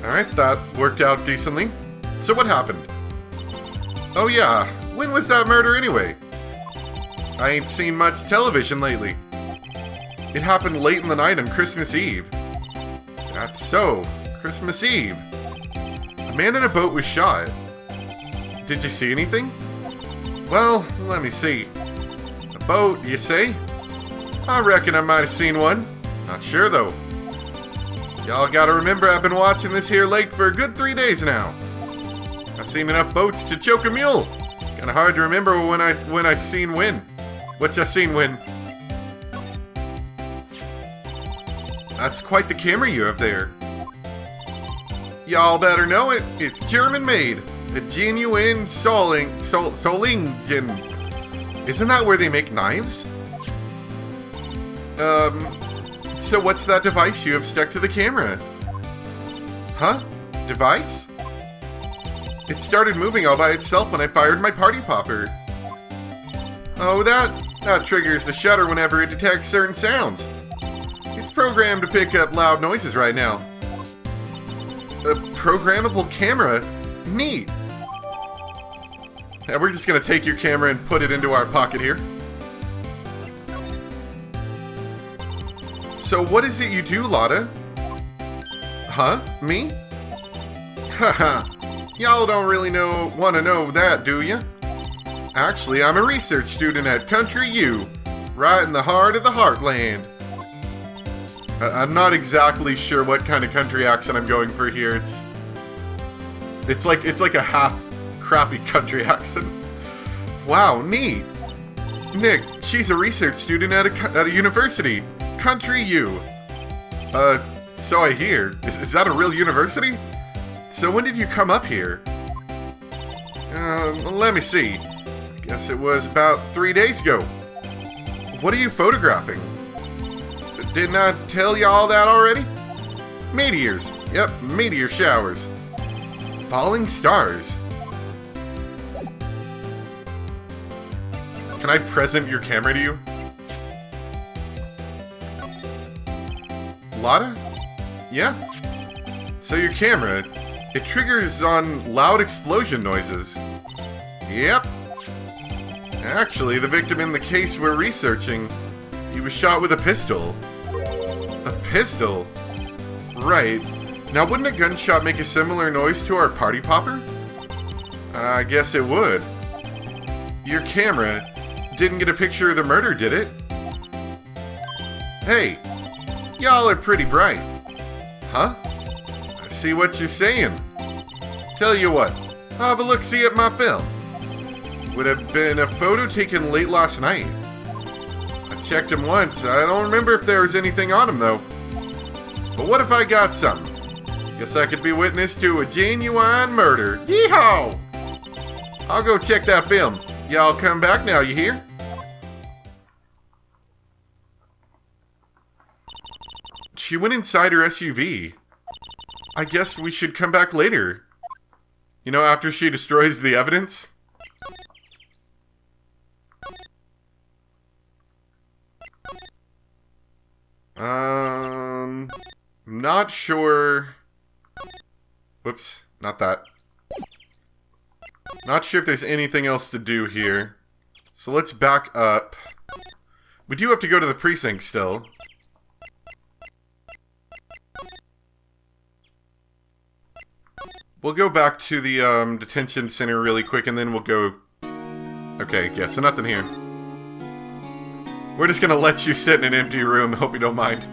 Alright, that worked out decently. So what happened? Oh yeah, when was that murder anyway? I ain't seen much television lately. It happened late in the night on Christmas Eve. That's so, Christmas Eve. A man in a boat was shot. Did you see anything? Well, let me see. A boat, you say? I reckon I might have seen one. Not sure though. Y'all gotta remember I've been watching this here lake for a good 3 days now. I've seen enough boats to choke a mule. Kinda hard to remember when I seen when. What you seen when? That's quite the camera you have there. Y'all better know it. It's German made. A genuine Solingen. Isn't that where they make knives? So what's that device you have stuck to the camera? Huh? Device? It started moving all by itself when I fired my party popper. Oh, that triggers the shutter whenever it detects certain sounds. It's programmed to pick up loud noises right now. A programmable camera? Neat. Yeah, we're just gonna take your camera and put it into our pocket here. So what is it you do, Lotta? Huh? Me? Haha. Y'all don't really want to know that, do ya? Actually, I'm a research student at Country U, right in the heart of the heartland. I'm not exactly sure what kind of country accent I'm going for here. It's like a half crappy country accent. Wow, neat. Nick, she's a research student at a university. Country U. So I hear. Is that a real university? So when did you come up here? Let me see. Guess it was about 3 days ago. What are you photographing? Didn't I tell you all that already? Meteors. Yep, meteor showers. Falling stars. Can I present your camera to you? Lotta? Yeah? So your camera, it triggers on loud explosion noises. Yep. Actually, the victim in the case we're researching, he was shot with a pistol. A pistol? Right. Now, wouldn't a gunshot make a similar noise to our party popper? I guess it would. Your camera didn't get a picture of the murder, did it? Hey, y'all are pretty bright. Huh? I see what you're saying. Tell you what, have a look-see at my film. Would have been a photo taken late last night. I checked him once. I don't remember if there was anything on him, though. But what if I got something? Guess I could be witness to a genuine murder. Yeehaw! I'll go check that film. Y'all come back now, you hear? She went inside her SUV. I guess we should come back later. You know, after she destroys the evidence? Not sure. Whoops, not that. Not sure if there's anything else to do here. So let's back up. We do have to go to the precinct still. We'll go back to the detention center really quick and then we'll go... Okay, yeah, so nothing here. We're just gonna let you sit in an empty room, hope you don't mind.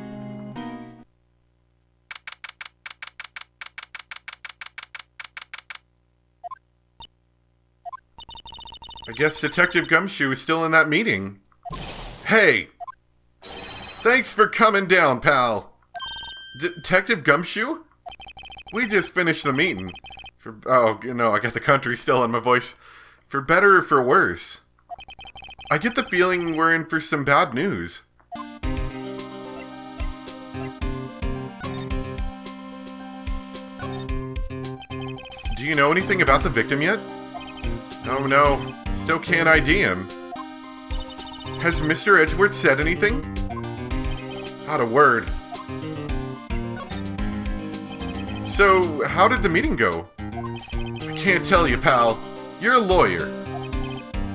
I guess Detective Gumshoe is still in that meeting. Hey! Thanks for coming down, pal. Detective Gumshoe? We just finished the meeting. Oh, no, I got the country still in my voice. For better or for worse. I get the feeling we're in for some bad news. Do you know anything about the victim yet? Oh no, still can't ID him. Has Mr. Edgeworth said anything? Not a word. So, how did the meeting go? I can't tell you, pal. You're a lawyer.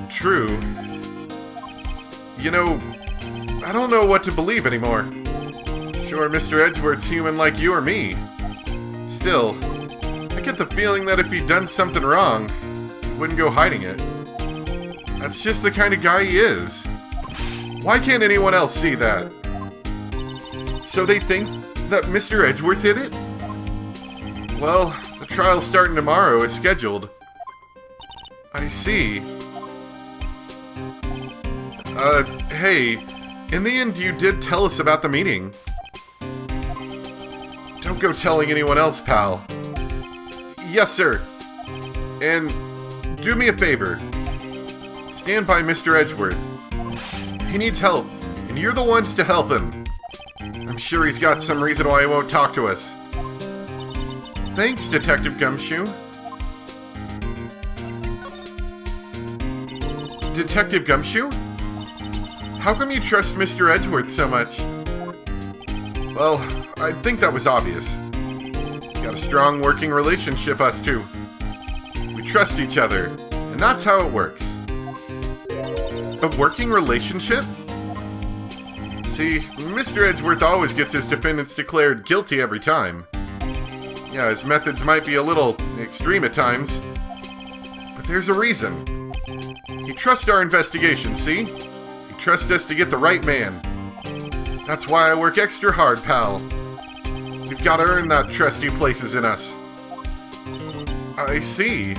True. You know, I don't know what to believe anymore. Sure, Mr. Edgeworth's human like you or me. Still, I get the feeling that if he'd done something wrong, he wouldn't go hiding it. That's just the kind of guy he is. Why can't anyone else see that? So they think that Mr. Edgeworth did it? Well, the trial's starting tomorrow as scheduled. I see. Hey, in the end you did tell us about the meeting. Don't go telling anyone else, pal. Yes, sir. And do me a favor. Stand by Mr. Edgeworth. He needs help, and you're the ones to help him. I'm sure he's got some reason why he won't talk to us. Thanks, Detective Gumshoe. Detective Gumshoe? How come you trust Mr. Edgeworth so much? Well, I think that was obvious. Got a strong working relationship, us two. We trust each other, and that's how it works. A working relationship? See, Mr. Edgeworth always gets his defendants declared guilty every time. Yeah, his methods might be a little extreme at times, but there's a reason. He trusts our investigation, see? He trusts us to get the right man. That's why I work extra hard, pal. We've got to earn that trust he places in us. I see.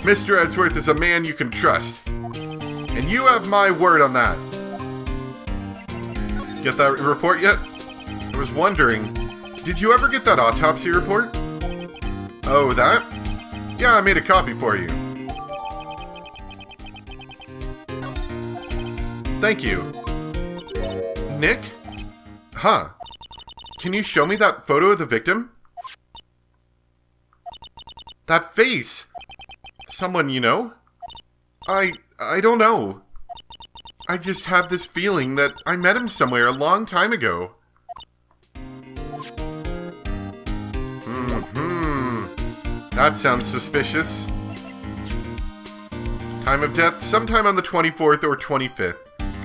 Mr. Edgeworth is a man you can trust. And you have my word on that. Get that report yet? I was wondering, did you ever get that autopsy report? Oh, that? Yeah, I made a copy for you. Thank you. Nick? Huh. Can you show me that photo of the victim? That face! Someone you know? I don't know. I just have this feeling that I met him somewhere a long time ago. That sounds suspicious. Time of death, sometime on the 24th or 25th.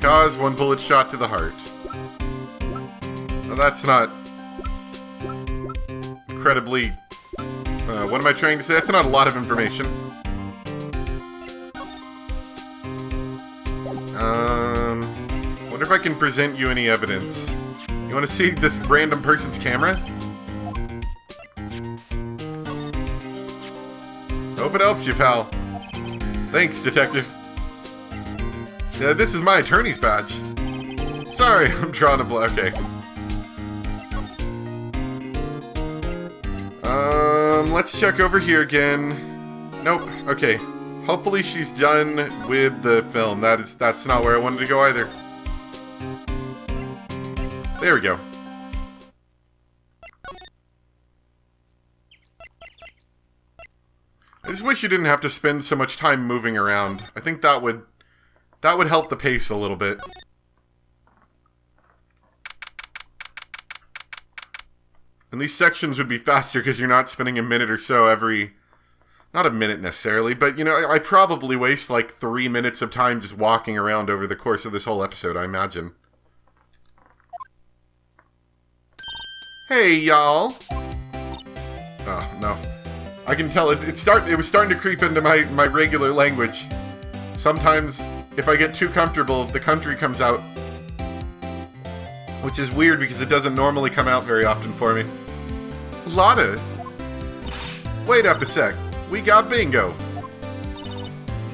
Cause, 1 bullet shot to the heart. Now that's not incredibly... what am I trying to say? That's not a lot of information. Wonder if I can present you any evidence. You want to see this random person's camera? Hope it helps you, pal. Thanks, detective. Yeah, this is my attorney's badge. Sorry, I'm drawing a blank. Okay. Let's check over here again. Nope. Okay. Hopefully she's done with the film. That's not where I wanted to go either. There we go. I just wish you didn't have to spend so much time moving around. I think that would help the pace a little bit. And these sections would be faster because you're not spending a minute or so every... Not a minute necessarily, but, you know, I probably waste like 3 minutes of time just walking around over the course of this whole episode, I imagine. Hey, y'all! Oh, no. I can tell it was starting to creep into my regular language. Sometimes, if I get too comfortable, the country comes out. Which is weird because it doesn't normally come out very often for me. Lotta! Wait up a sec. We got bingo.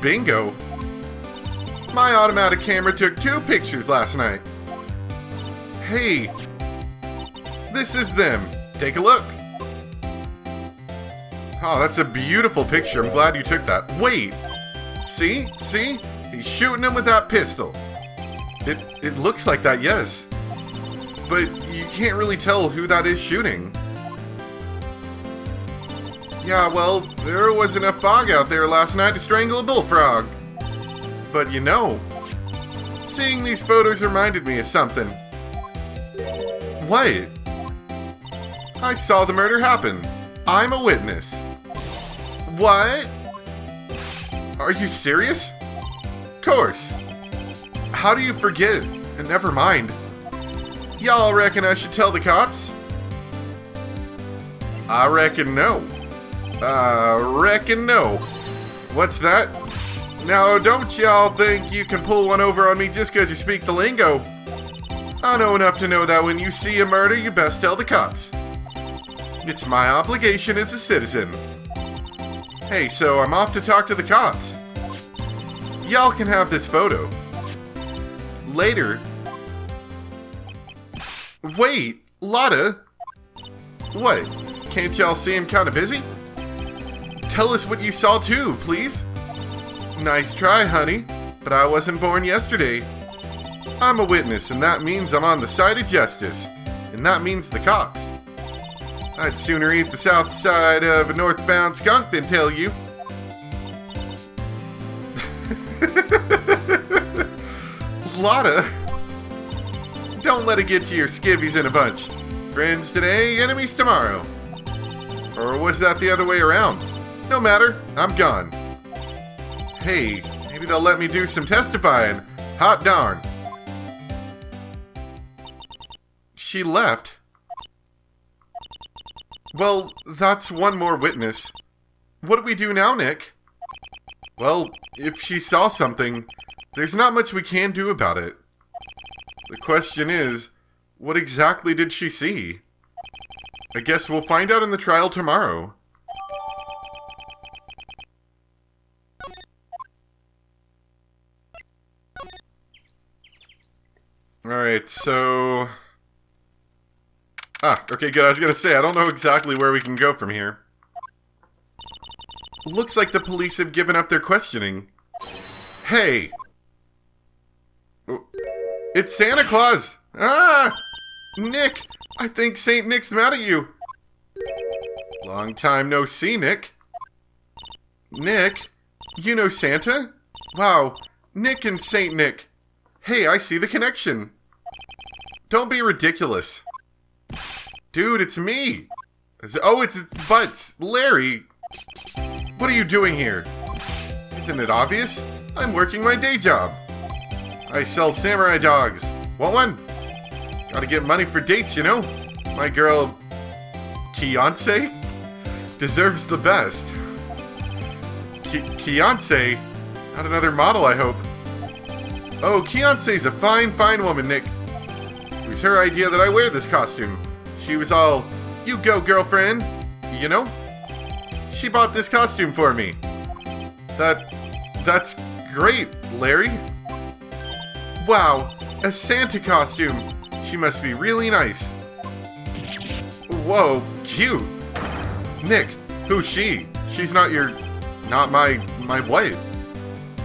Bingo? My automatic camera took 2 pictures last night. Hey, this is them. Take a look. Oh, that's a beautiful picture. I'm glad you took that. Wait. See? See? He's shooting him with that pistol. It looks like that, yes. But you can't really tell who that is shooting. Yeah, well, there wasn't enough fog out there last night to strangle a bullfrog. But you know, seeing these photos reminded me of something. What? I saw the murder happen. I'm a witness. What? Are you serious? Of course. How do you forget? And never mind. Y'all reckon I should tell the cops? I reckon no. No. What's that? Now, don't y'all think you can pull one over on me just because you speak the lingo. I know enough to know that when you see a murder, you best tell the cops. It's my obligation as a citizen. Hey, so I'm off to talk to the cops. Y'all can have this photo. Later. Wait, Lotta? What? Can't y'all see I'm kinda busy? Tell us what you saw too, please. Nice try, honey, but I wasn't born yesterday. I'm a witness, and that means I'm on the side of justice, and that means the cops. I'd sooner eat the south side of a northbound skunk than tell you. Lotta, don't let it get to your skivvies in a bunch. Friends today, enemies tomorrow. Or was that the other way around? No matter, I'm gone. Hey, maybe they'll let me do some testifying. Hot darn. She left. Well, that's one more witness. What do we do now, Nick? Well, if she saw something, there's not much we can do about it. The question is, what exactly did she see? I guess we'll find out in the trial tomorrow. Alright, so... okay, good. I was gonna say, I don't know exactly where we can go from here. Looks like the police have given up their questioning. Hey! It's Santa Claus! Nick! I think St. Nick's mad at you. Long time no see, Nick. Nick? You know Santa? Wow, Nick and St. Nick. Hey, I see the connection. Don't be ridiculous. Dude, it's me. Oh, it's Butts. Larry. What are you doing here? Isn't it obvious? I'm working my day job. I sell samurai dogs. Want one? Gotta get money for dates, you know? My girl, Fiancé, deserves the best. Fiancé? Not another model, I hope. Oh, Fiancé's a fine, fine woman, Nick. It was her idea that I wear this costume. She was all, you go, girlfriend, you know? She bought this costume for me. That's great, Larry. Wow, a Santa costume. She must be really nice. Whoa, cute. Nick, who's she? She's not my wife.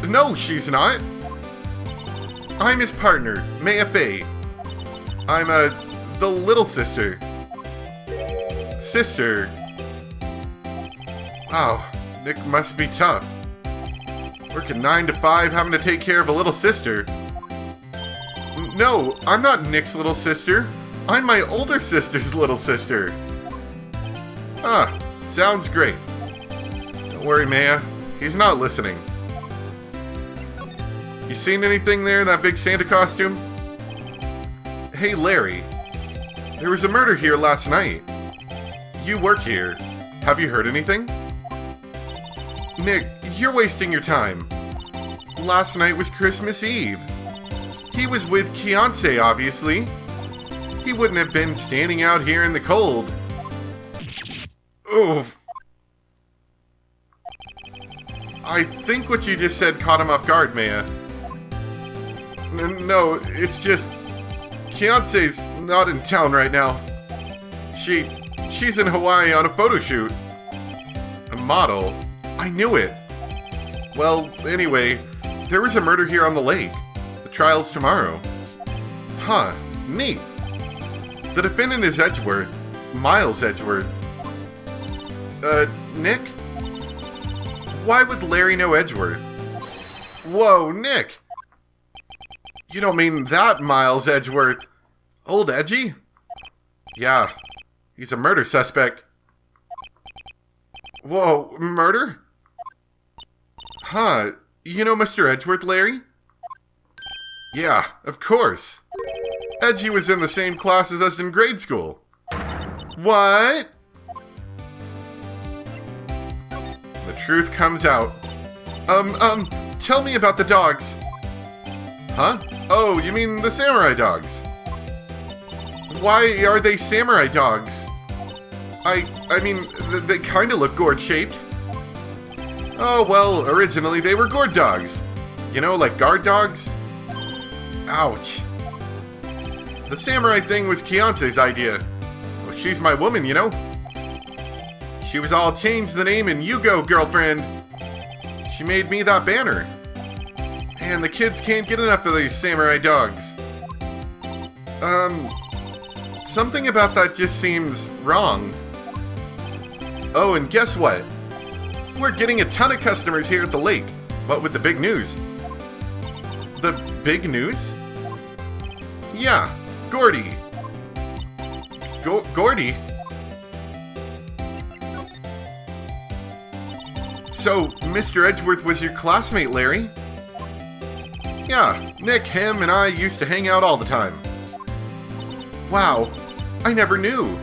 No, she's not. I'm his partner, Maya Fey. I'm the little sister. Sister. Wow, Nick must be tough. Working 9 to 5, having to take care of a little sister. No, I'm not Nick's little sister. I'm my older sister's little sister. Sounds great. Don't worry, Maya. He's not listening. You seen anything there in that big Santa costume? Hey, Larry. There was a murder here last night. You work here. Have you heard anything? Nick, you're wasting your time. Last night was Christmas Eve. He was with Fiancé, obviously. He wouldn't have been standing out here in the cold. Oof. I think what you just said caught him off guard, Maya. No, it's just... Fiancé's not in town right now. She's in Hawaii on a photo shoot. A model? I knew it. Well, anyway, there was a murder here on the lake. The trial's tomorrow. Huh, neat. The defendant is Edgeworth. Miles Edgeworth. Nick? Why would Larry know Edgeworth? Whoa, Nick! You don't mean that Miles Edgeworth? Old Edgy? Yeah. He's a murder suspect. Whoa, murder? Huh, you know Mr. Edgeworth, Larry? Yeah, of course. Edgy was in the same class as us in grade school. What? The truth comes out. Tell me about the dogs. Huh? Oh, you mean the samurai dogs? Why are they samurai dogs? I mean, they kinda look gourd-shaped. Oh, well, originally they were gourd dogs. You know, like guard dogs? Ouch. The samurai thing was Keontae's idea. Well, she's my woman, you know? She was all change the name and you go, girlfriend. She made me that banner. And the kids can't get enough of these samurai dogs. Something about that just seems wrong. Oh, and guess what? We're getting a ton of customers here at the lake. What with the big news? The big news? Yeah, Gordy. Gordy? So, Mr. Edgeworth was your classmate, Larry? Yeah, Nick, him, and I used to hang out all the time. Wow, I never knew.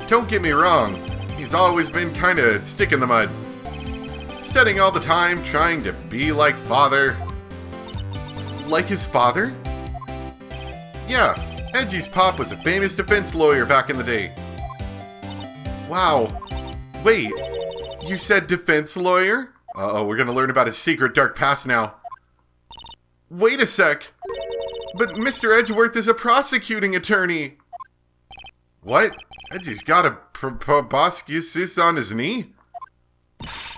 Don't get me wrong, he's always been kinda stick in the mud. Studying all the time, trying to be like father. Like his father? Yeah, Edgy's pop was a famous defense lawyer back in the day. Wow. Wait, you said defense lawyer? Uh-oh, we're gonna learn about his secret dark past now. Wait a sec. But Mr. Edgeworth is a prosecuting attorney. What? Edgy's got a proboscis on his knee?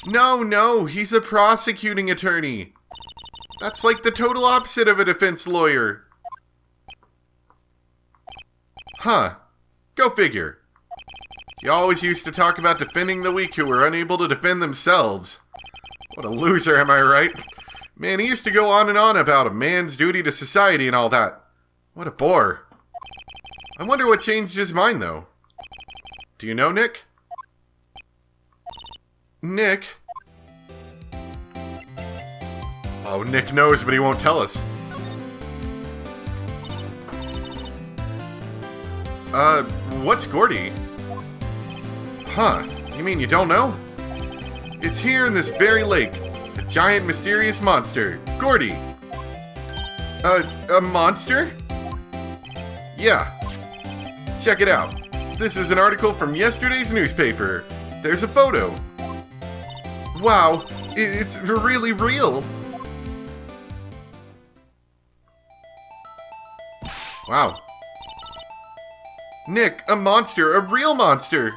No, he's a prosecuting attorney. That's like the total opposite of a defense lawyer. Huh. Go figure. He always used to talk about defending the weak who were unable to defend themselves. What a loser, am I right? Man, he used to go on and on about a man's duty to society and all that. What a bore. I wonder what changed his mind, though. Do you know, Nick? Nick? Oh, Nick knows, but he won't tell us. What's Gordy? Huh, you mean you don't know? It's here in this very lake. A giant mysterious monster. Gordy. A monster? Yeah. Check it out. This is an article from yesterday's newspaper. There's a photo. Wow, it's really real. Wow. Nick, a monster, a real monster.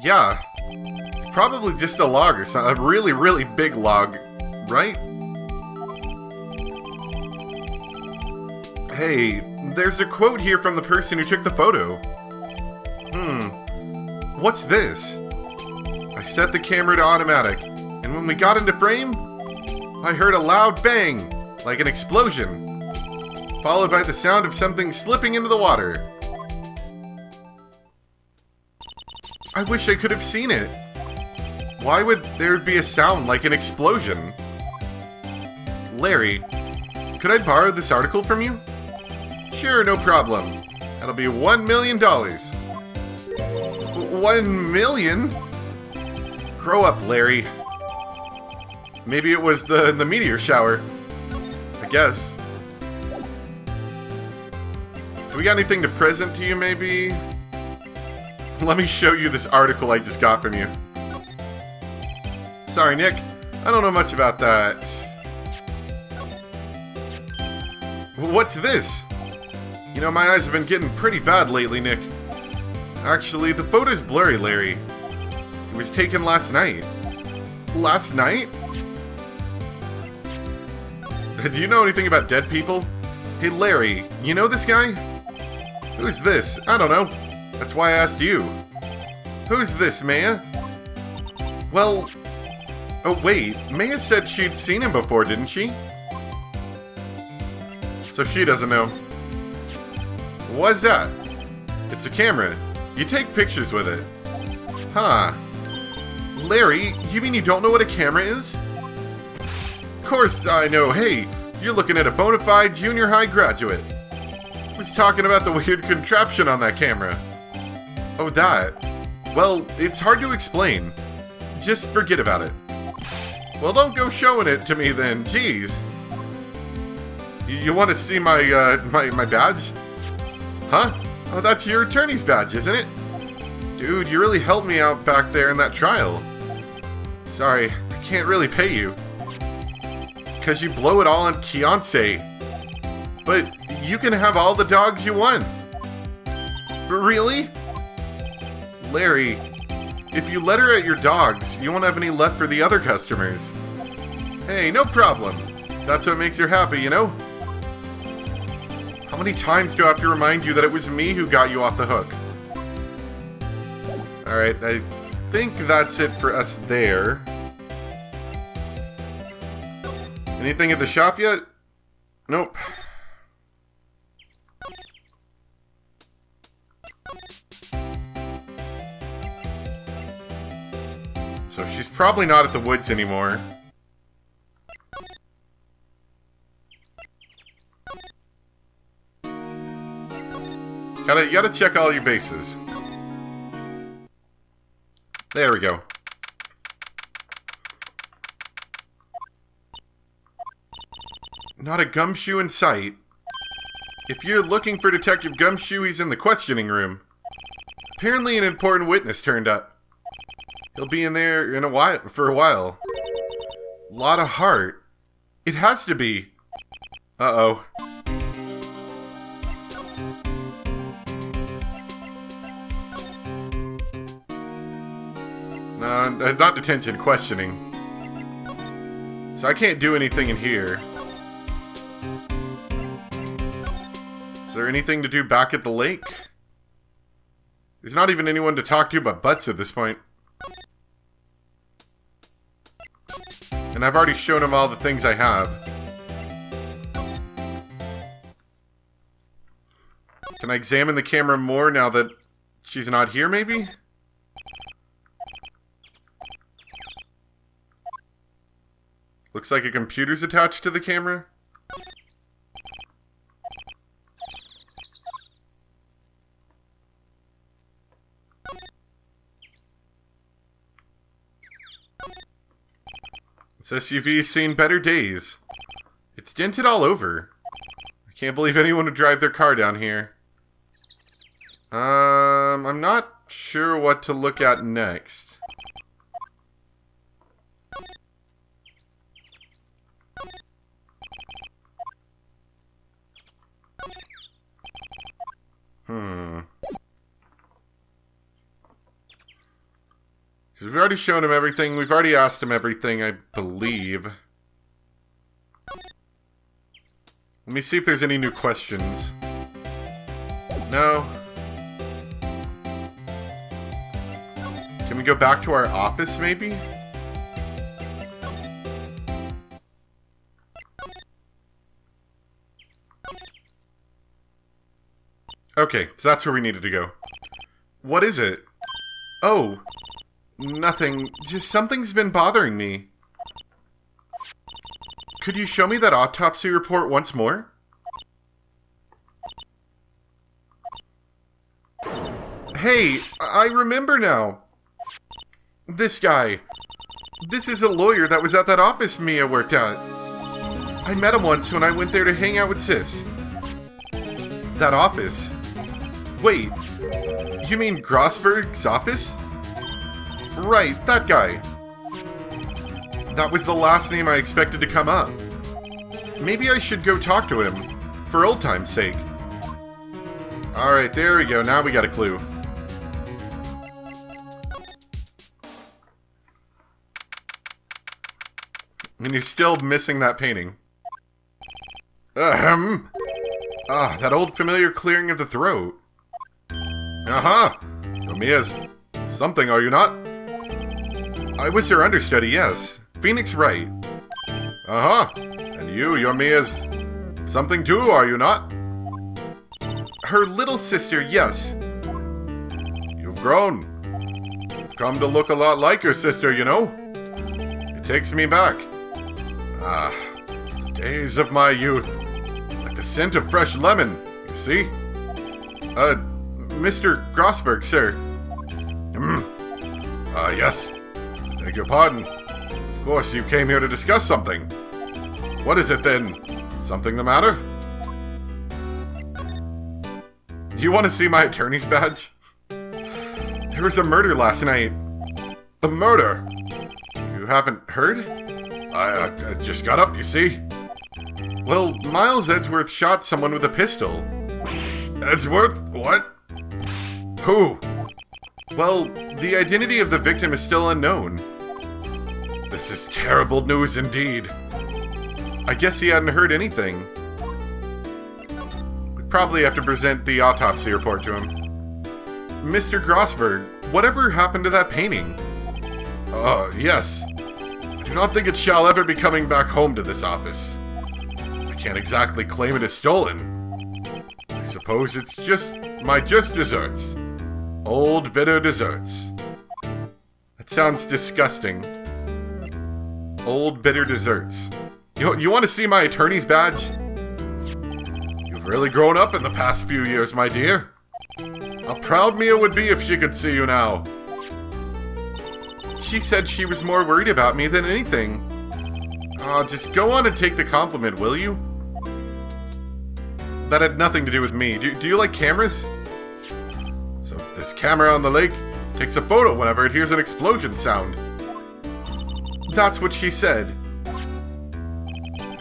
Yeah. It's probably just a log or something, a really, really big log, right? Hey, there's a quote here from the person who took the photo. What's this? I set the camera to automatic, and when we got into frame, I heard a loud bang, like an explosion, followed by the sound of something slipping into the water. I wish I could have seen it. Why would there be a sound like an explosion? Larry, could I borrow this article from you? Sure, no problem. That'll be $1 million. $1 million? Grow up, Larry. Maybe it was the meteor shower. I guess. Do we got anything to present to you, maybe? Let me show you this article I just got from you. Sorry, Nick. I don't know much about that. What's this? You know, my eyes have been getting pretty bad lately, Nick. Actually, the photo's blurry, Larry. It was taken last night. Last night? Do you know anything about dead people? Hey, Larry, you know this guy? Who's this? I don't know. That's why I asked you. Who's this, Maya? Well... Oh, wait. Maya said she'd seen him before, didn't she? So she doesn't know. What's that? It's a camera. You take pictures with it. Huh. Larry, you mean you don't know what a camera is? Of course I know. Hey, you're looking at a bona fide junior high graduate. I was talking about the weird contraption on that camera. Oh, that. Well, it's hard to explain. Just forget about it. Well, don't go showing it to me then. Jeez. You want to see my badge? Huh? Oh, that's your attorney's badge, isn't it? Dude, you really helped me out back there in that trial. Sorry, I can't really pay you. Because you blow it all on Beyonce. But you can have all the dogs you want. Really? Larry, if you let her at your dogs, you won't have any left for the other customers. Hey, no problem. That's what makes her happy, you know? How many times do I have to remind you that it was me who got you off the hook? Alright, I think that's it for us there. Anything at the shop yet? Nope. So she's probably not at the woods anymore. You gotta check all your bases. There we go. Not a Gumshoe in sight. If you're looking for Detective Gumshoe, he's in the questioning room. Apparently an important witness turned up. He'll be in there for a while. Lot of heart. It has to be. Uh-oh. No, not detention, questioning. So I can't do anything in here. Is there anything to do back at the lake? There's not even anyone to talk to but Butts at this point. And I've already shown him all the things I have. Can I examine the camera more now that she's not here, maybe? Looks like a computer's attached to the camera. This SUV's seen better days. It's dented all over. I can't believe anyone would drive their car down here. I'm not sure what to look at next. Because we've already shown him everything. We've already asked him everything, I believe. Let me see if there's any new questions. No. Can we go back to our office, maybe? Okay, so that's where we needed to go. What is it? Oh, nothing. Just something's been bothering me. Could you show me that autopsy report once more? Hey, I remember now. This guy. This is a lawyer that was at that office Mia worked at. I met him once when I went there to hang out with Sis. That office? Wait, you mean Grossberg's office? Right, that guy. That was the last name I expected to come up. Maybe I should go talk to him, for old time's sake. Alright, there we go, now we got a clue. And you're still missing that painting. Ah, that old familiar clearing of the throat. Uh-huh. Yomiya's something, are you not? I was her understudy, yes. Phoenix Wright. Uh-huh. And you, Yomiya's something too, are you not? Her little sister, yes. You've grown. You've come to look a lot like your sister, you know? It takes me back. Ah, the days of my youth. Like the scent of fresh lemon, you see? Mr. Grossberg, sir. Yes. Beg your pardon. Of course, you came here to discuss something. What is it then? Something the matter? Do you want to see my attorney's badge? There was a murder last night. A murder? You haven't heard? I just got up, you see. Well, Miles Edgeworth shot someone with a pistol. Edgeworth? What? Who? Well, the identity of the victim is still unknown. This is terrible news indeed. I guess he hadn't heard anything. We'd probably have to present the autopsy report to him. Mr. Grossberg, whatever happened to that painting? Yes. I do not think it shall ever be coming back home to this office. I can't exactly claim it as stolen. I suppose it's just my desserts. Old bitter desserts. That sounds disgusting. Old bitter desserts. You want to see my attorney's badge? You've really grown up in the past few years, my dear. How proud Mia would be if she could see you now. She said she was more worried about me than anything. Just go on and take the compliment, will you? That had nothing to do with me. Do you like cameras? So this camera on the lake takes a photo whenever it hears an explosion sound. That's what she said.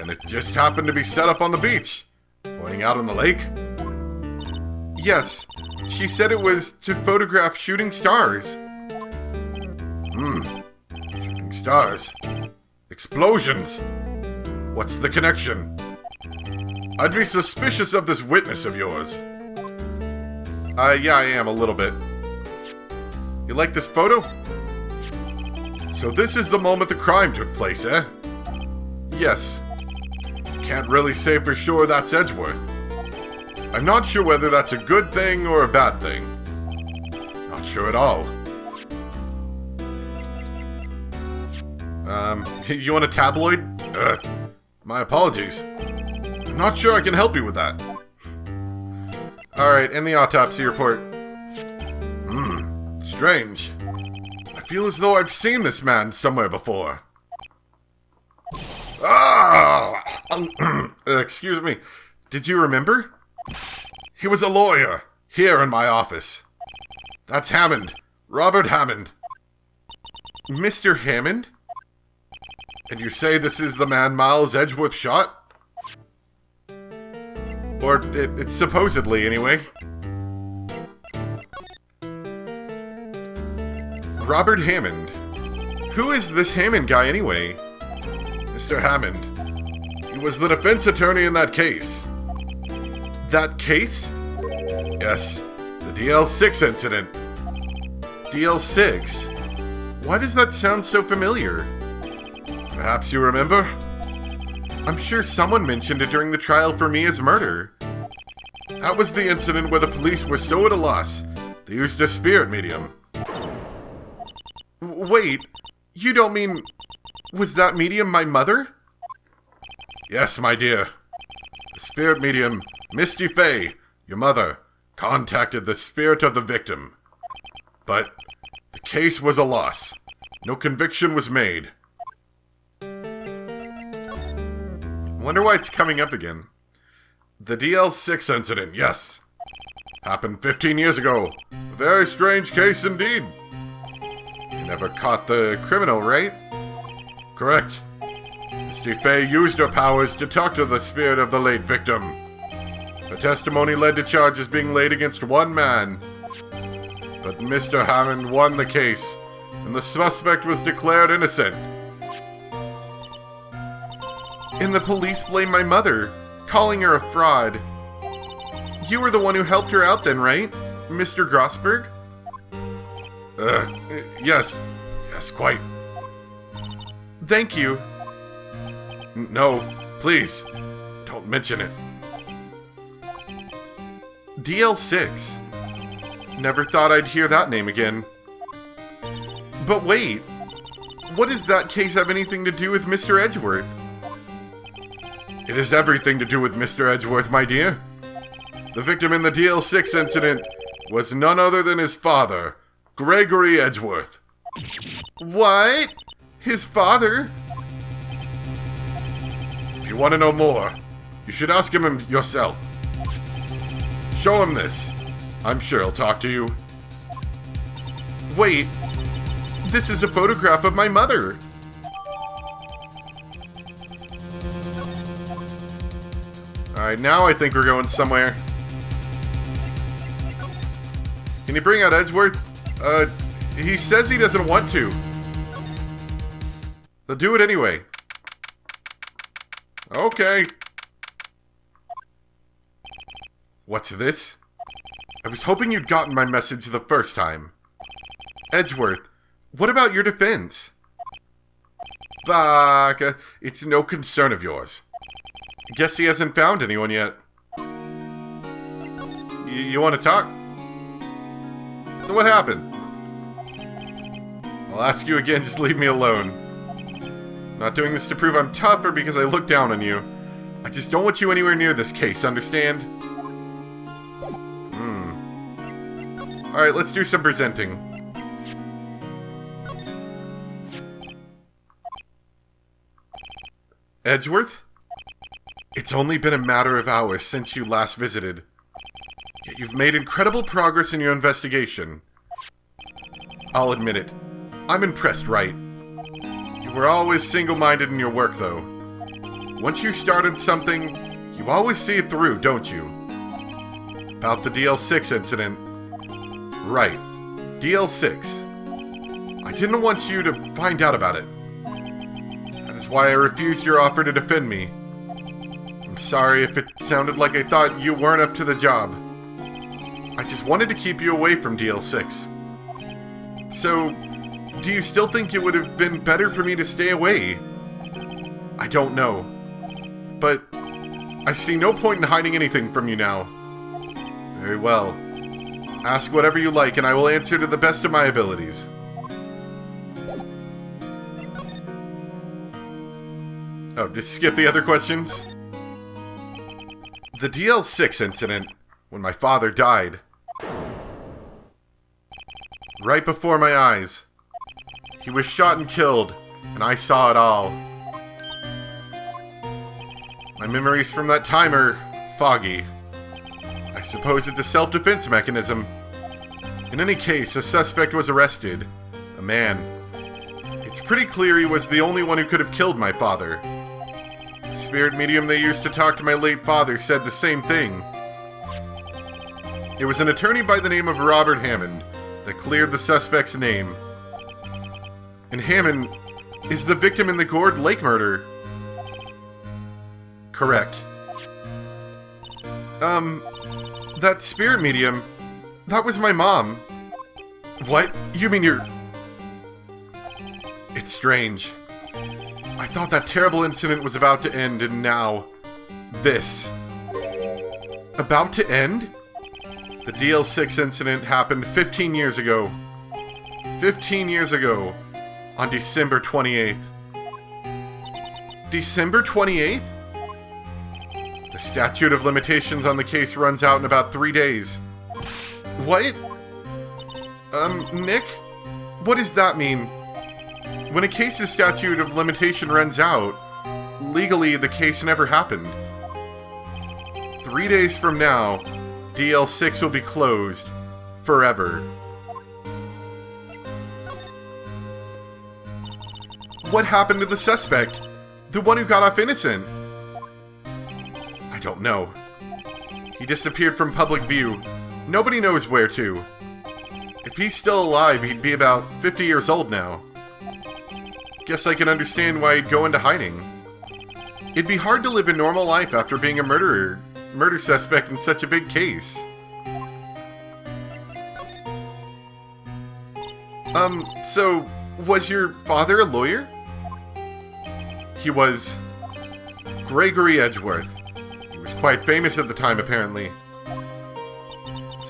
And it just happened to be set up on the beach, pointing out on the lake? Yes, she said it was to photograph shooting stars. Shooting stars. Explosions. What's the connection? I'd be suspicious of this witness of yours. Yeah, I am a little bit. You like this photo? So this is the moment the crime took place, eh? Yes. Can't really say for sure that's Edgeworth. I'm not sure whether that's a good thing or a bad thing. Not sure at all. You want a tabloid? My apologies. I'm not sure I can help you with that. Alright, in the autopsy report. Strange. I feel as though I've seen this man somewhere before. Excuse me. Did you remember? He was a lawyer, here in my office. That's Hammond. Robert Hammond. Mr. Hammond? And you say this is the man Miles Edgeworth shot? Or it's supposedly, anyway. Robert Hammond. Who is this Hammond guy, anyway? Mr. Hammond. He was the defense attorney in that case. That case? Yes, the DL6 incident. DL6? Why does that sound so familiar? Perhaps you remember? I'm sure someone mentioned it during the trial for Mia's murder. That was the incident where the police were so at a loss, they used a spirit medium. Wait, you don't mean... Was that medium my mother? Yes, my dear. The spirit medium, Misty Fey, your mother, contacted the spirit of the victim. But the case was a loss. No conviction was made. Wonder why it's coming up again. The DL6 incident, yes. Happened 15 years ago. A very strange case indeed. You never caught the criminal, right? Correct. Misty Fey used her powers to talk to the spirit of the late victim. Her testimony led to charges being laid against one man. But Mr. Hammond won the case, and the suspect was declared innocent. And the police blame my mother, calling her a fraud. You were the one who helped her out then, right, Mr. Grossberg? Yes, quite. Thank you. No, please, don't mention it. DL6. Never thought I'd hear that name again. But wait, what does that case have anything to do with Mr. Edgeworth? It has everything to do with Mr. Edgeworth, my dear. The victim in the DL6 incident was none other than his father, Gregory Edgeworth. What? His father? If you want to know more, you should ask him yourself. Show him this. I'm sure he'll talk to you. Wait, this is a photograph of my mother. Alright, now I think we're going somewhere. Can you bring out Edgeworth? He says he doesn't want to. But do it anyway. Okay. What's this? I was hoping you'd gotten my message the first time. Edgeworth, what about your defense? Baka, it's no concern of yours. Guess he hasn't found anyone yet. You want to talk? So what happened? I'll ask you again, just leave me alone. I'm not doing this to prove I'm tough or because I look down on you. I just don't want you anywhere near this case, understand? Alright, let's do some presenting. Edgeworth? It's only been a matter of hours since you last visited. Yet you've made incredible progress in your investigation. I'll admit it. I'm impressed, right? You were always single-minded in your work, though. Once you started something, you always see it through, don't you? About the DL6 incident. Right. DL6. I didn't want you to find out about it. That is why I refused your offer to defend me. I'm sorry if it sounded like I thought you weren't up to the job. I just wanted to keep you away from DL6. So, do you still think it would have been better for me to stay away? I don't know. But I see no point in hiding anything from you now. Very well. Ask whatever you like, and I will answer to the best of my abilities. Oh, just skip the other questions? The DL6 incident, when my father died. Right before my eyes. He was shot and killed, and I saw it all. My memories from that time are foggy. I suppose it's a self-defense mechanism. In any case, a suspect was arrested. A man. It's pretty clear he was the only one who could have killed my father. The spirit medium they used to talk to my late father said the same thing. It was an attorney by the name of Robert Hammond that cleared the suspect's name. And Hammond is the victim in the Gourd Lake murder. Correct. That spirit medium, that was my mom. What? You mean you're... It's strange. I thought that terrible incident was about to end, and now... this. About to end? The DL6 incident happened 15 years ago. 15 years ago. On December 28th. December 28th? The statute of limitations on the case runs out in about 3 days. What? Nick? What does that mean? When a case's statute of limitation runs out, legally the case never happened. 3 days from now, DL6 will be closed. Forever. What happened to the suspect? The one who got off innocent? I don't know. He disappeared from public view. Nobody knows where to. If he's still alive, he'd be about 50 years old now. Guess I can understand why he'd go into hiding. It'd be hard to live a normal life after being a murder suspect in such a big case. So, was your father a lawyer? He was Gregory Edgeworth. He was quite famous at the time, apparently.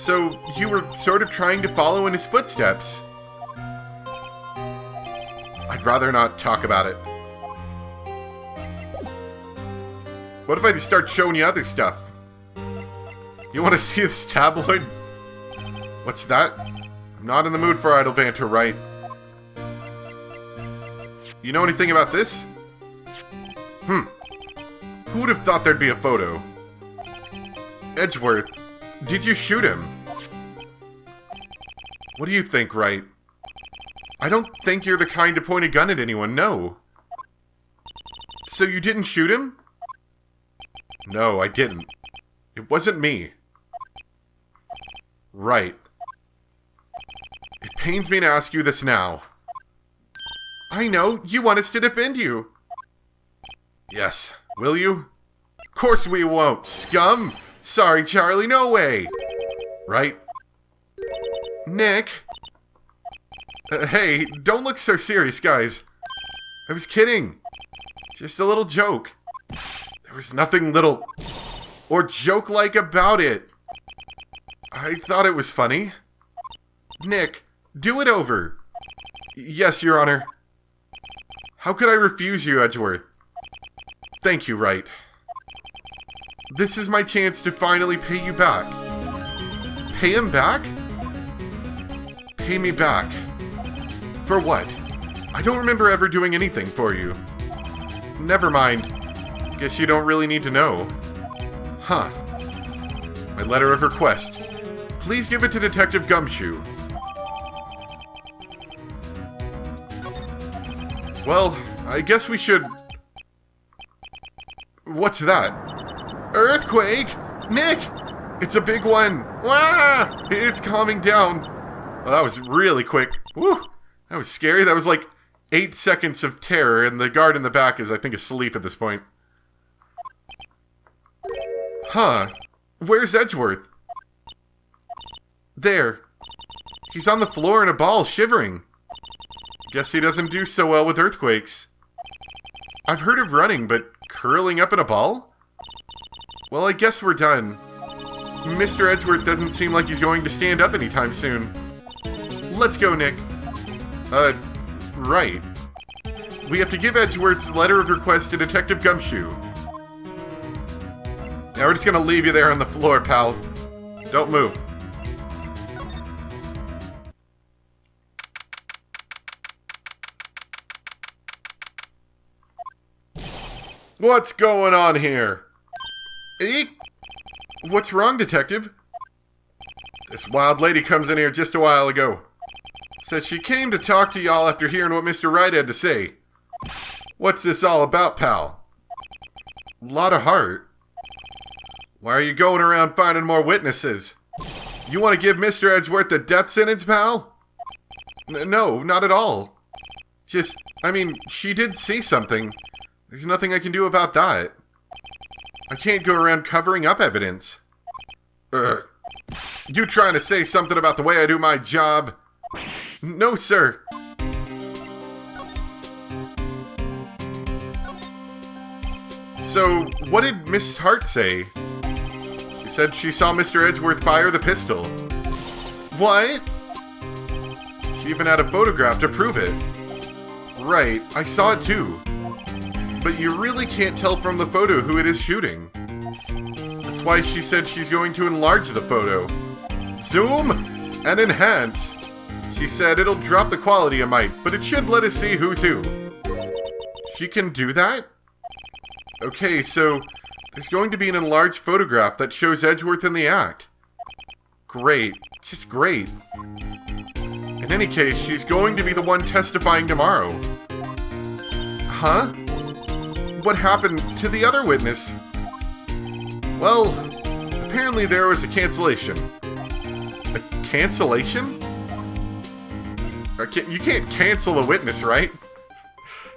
So you were sort of trying to follow in his footsteps. I'd rather not talk about it. What if I just start showing you other stuff? You want to see this tabloid? What's that? I'm not in the mood for idle banter, right? You know anything about this? Who would have thought there'd be a photo? Edgeworth, did you shoot him? What do you think, right? I don't think you're the kind to point a gun at anyone, no. So you didn't shoot him? No, I didn't. It wasn't me. Right. It pains me to ask you this now. I know, you want us to defend you. Yes, will you? Of course we won't, scum! Sorry, Charlie, no way! Right? Nick? Hey, don't look so serious, guys. I was kidding. Just a little joke. There was nothing little or joke-like about it. I thought it was funny. Nick, do it over. Yes, Your Honor. How could I refuse you, Edgeworth? Thank you, Wright. This is my chance to finally pay you back. Pay him back? Pay me back. For what? I don't remember ever doing anything for you. Never mind. Guess you don't really need to know. Huh. My letter of request. Please give it to Detective Gumshoe. Well, I guess we should... What's that? Earthquake! Nick! It's a big one! Wah! It's calming down. Well, that was really quick. Woo! That was scary. That was like 8 seconds of terror, and the guard in the back is, I think, asleep at this point. Huh. Where's Edgeworth? There. He's on the floor in a ball, shivering. Guess he doesn't do so well with earthquakes. I've heard of running, but curling up in a ball? Well, I guess we're done. Mr. Edgeworth doesn't seem like he's going to stand up anytime soon. Let's go, Nick. Right. We have to give Edgeworth's letter of request to Detective Gumshoe. Now we're just gonna leave you there on the floor, pal. Don't move. What's going on here? Eek! What's wrong, Detective? This wild lady comes in here just a while ago. Says she came to talk to y'all after hearing what Mr. Wright had to say. What's this all about, pal? Lot of heart. Why are you going around finding more witnesses? You want to give Mr. Edgeworth the death sentence, pal? No, not at all. Just, I mean, she did see something. There's nothing I can do about that. I can't go around covering up evidence. You trying to say something about the way I do my job? No, sir. So, what did Miss Hart say? She said she saw Mr. Edgeworth fire the pistol. What? She even had a photograph to prove it. Right, I saw it too. But you really can't tell from the photo who it is shooting. That's why she said she's going to enlarge the photo. Zoom and enhance. She said it'll drop the quality a mite, but it should let us see who's who. She can do that? Okay, so there's going to be an enlarged photograph that shows Edgeworth in the act. Great. Just great. In any case, she's going to be the one testifying tomorrow. Huh? What happened to the other witness? Well, apparently there was a cancellation. A cancellation? You can't cancel a witness, right?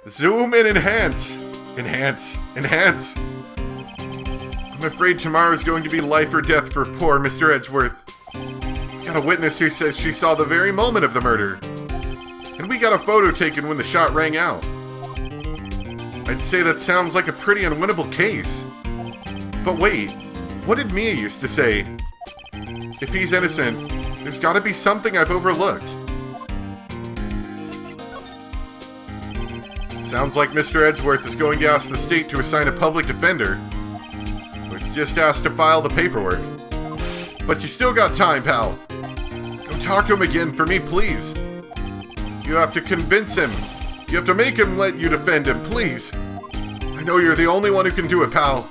Zoom and enhance. Enhance. Enhance. I'm afraid tomorrow's going to be life or death for poor Mr. Edgeworth. We got a witness who says she saw the very moment of the murder. And we got a photo taken when the shot rang out. I'd say that sounds like a pretty unwinnable case. But wait, what did Mia used to say? If he's innocent, there's gotta be something I've overlooked. Sounds like Mr. Edgeworth is going to ask the state to assign a public defender. Or it's just asked to file the paperwork. But you still got time, pal. Go talk to him again for me, please. You have to convince him. You have to make him let you defend him, please. I know you're the only one who can do it, pal.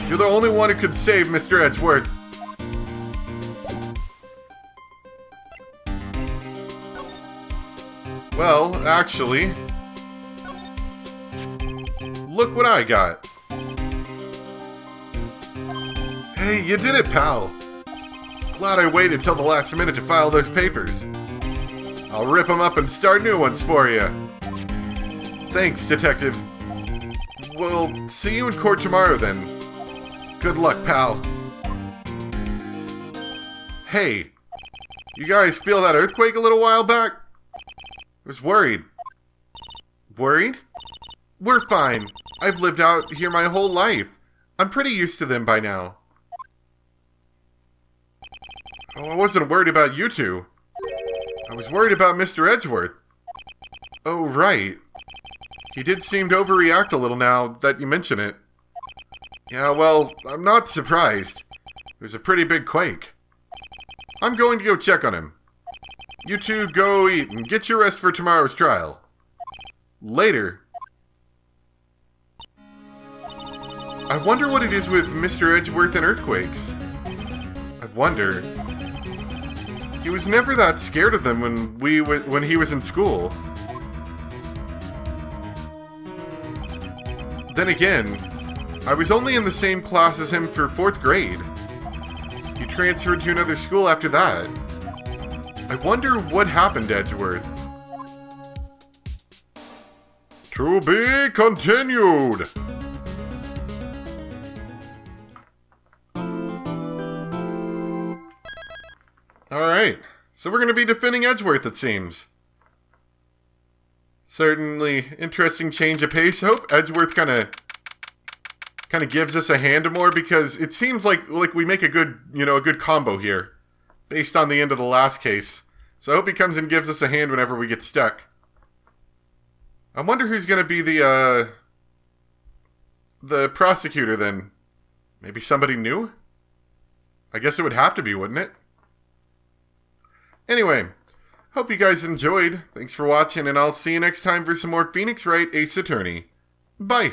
You're the only one who could save Mr. Edgeworth. Well, actually, look what I got. Hey, you did it, pal. Glad I waited till the last minute to file those papers. I'll rip them up and start new ones for you. Thanks, Detective. We'll see you in court tomorrow then. Good luck, pal. Hey, you guys feel that earthquake a little while back? I was worried. Worried? We're fine. I've lived out here my whole life. I'm pretty used to them by now. Oh, I wasn't worried about you two. I was worried about Mr. Edgeworth. Oh, right. He did seem to overreact a little now that you mention it. Yeah, well, I'm not surprised. It was a pretty big quake. I'm going to go check on him. You two go eat and get your rest for tomorrow's trial. Later. I wonder what it is with Mr. Edgeworth and earthquakes. I wonder. He was never that scared of them when he was in school. Then again, I was only in the same class as him for 4th grade. He transferred to another school after that. I wonder what happened to Edgeworth. To be continued! Alright, so we're going to be defending Edgeworth, it seems. Certainly interesting change of pace. I hope Edgeworth kind of gives us a hand more, because it seems like we make a good combo here, based on the end of the last case. So I hope he comes and gives us a hand whenever we get stuck. I wonder who's going to be the prosecutor then. Maybe somebody new? I guess it would have to be, wouldn't it? Anyway, hope you guys enjoyed. Thanks for watching, and I'll see you next time for some more Phoenix Wright Ace Attorney. Bye!